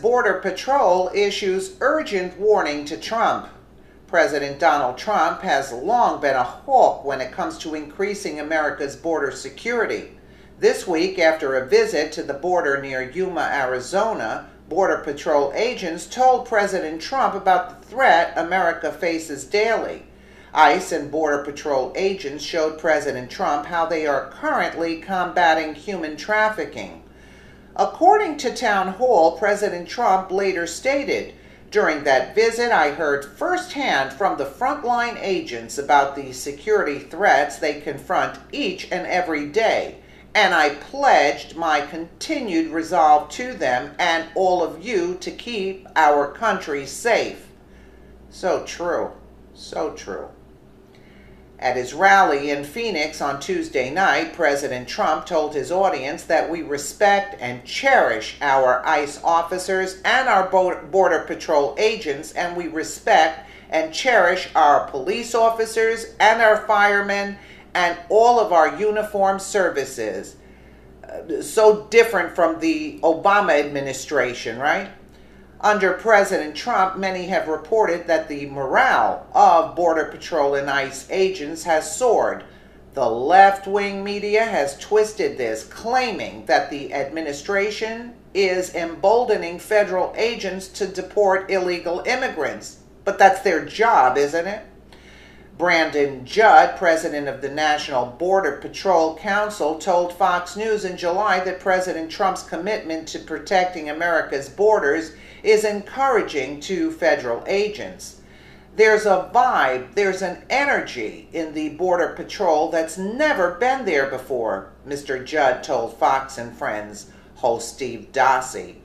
Border Patrol issues urgent warning to Trump. President Donald Trump has long been a hawk when it comes to increasing America's border security. This week, after a visit to the border near Yuma, Arizona, Border Patrol agents told President Trump about the threat America faces daily. ICE and Border Patrol agents showed President Trump how they are currently combating human trafficking. According to Town Hall, President Trump later stated, "During that visit, I heard firsthand from the frontline agents about the security threats they confront each and every day, and I pledged my continued resolve to them and all of you to keep our country safe." So true, so true. At his rally in Phoenix on Tuesday night, President Trump told his audience that we respect and cherish our ICE officers and our Border Patrol agents, and we respect and cherish our police officers and our firemen and all of our uniformed services. So different from the Obama administration, right? Under President Trump, many have reported that the morale of Border Patrol and ICE agents has soared. The left-wing media has twisted this, claiming that the administration is emboldening federal agents to deport illegal immigrants. But that's their job, isn't it? Brandon Judd, president of the National Border Patrol Council, told Fox News in July that President Trump's commitment to protecting America's borders is encouraging to federal agents. There's a vibe, there's an energy in the Border Patrol that's never been there before, Mr. Judd told Fox and Friends host Steve Doocy.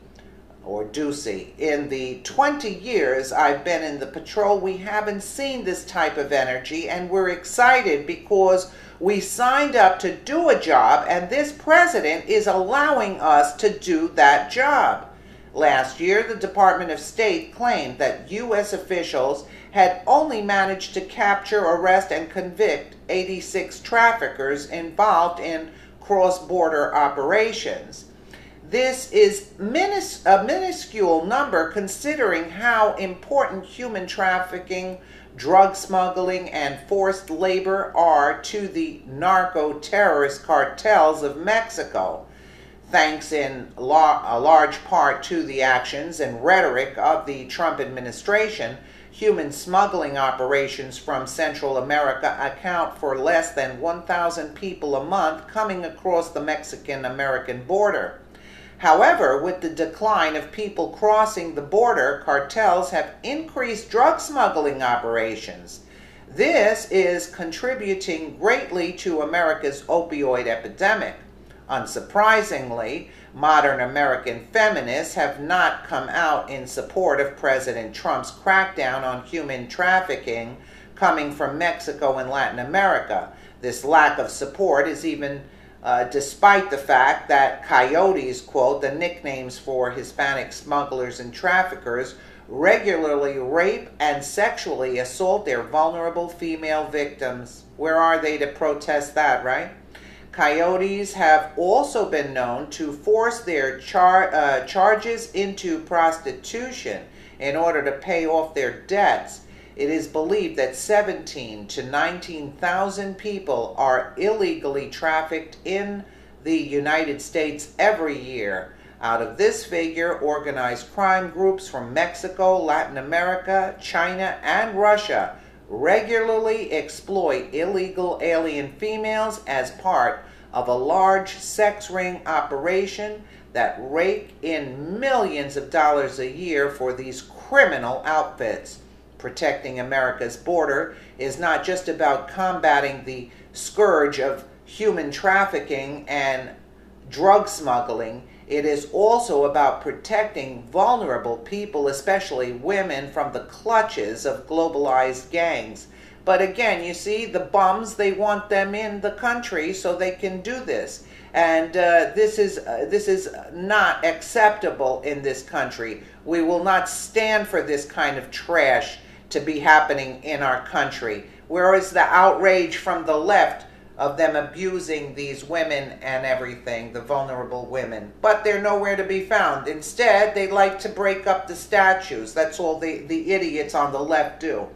In the 20 years I've been in the patrol, we haven't seen this type of energy, and we're excited because we signed up to do a job, and this president is allowing us to do that job. Last year, the Department of State claimed that U.S. officials had only managed to capture, arrest, and convict 86 traffickers involved in cross-border operations. This is a minuscule number considering how important human trafficking, drug smuggling, and forced labor are to the narco-terrorist cartels of Mexico. Thanks in a large part to the actions and rhetoric of the Trump administration, human smuggling operations from Central America account for less than 1,000 people a month coming across the Mexican-American border. However, with the decline of people crossing the border, cartels have increased drug smuggling operations. This is contributing greatly to America's opioid epidemic. Unsurprisingly, modern American feminists have not come out in support of President Trump's crackdown on human trafficking coming from Mexico and Latin America. This lack of support is even despite the fact that coyotes, quote, the nicknames for Hispanic smugglers and traffickers, regularly rape and sexually assault their vulnerable female victims. Where are they to protest that, right? Coyotes have also been known to force their charges into prostitution in order to pay off their debts. It is believed that 17,000 to 19,000 people are illegally trafficked in the United States every year. Out of this figure, organized crime groups from Mexico, Latin America, China, and Russia regularly exploit illegal alien females as part of a large sex ring operation that rake in millions of dollars a year for these criminal outfits. Protecting America's border is not just about combating the scourge of human trafficking and drug smuggling. It is also about protecting vulnerable people, especially women, from the clutches of globalized gangs. But again, you see, the bums, they want them in the country so they can do this. And this is not acceptable in this country. We will not stand for this kind of trash to be happening in our country. Whereas the outrage from the left of them abusing these women and everything, the vulnerable women. But they're nowhere to be found. Instead, they like to break up the statues. That's all the idiots on the left do.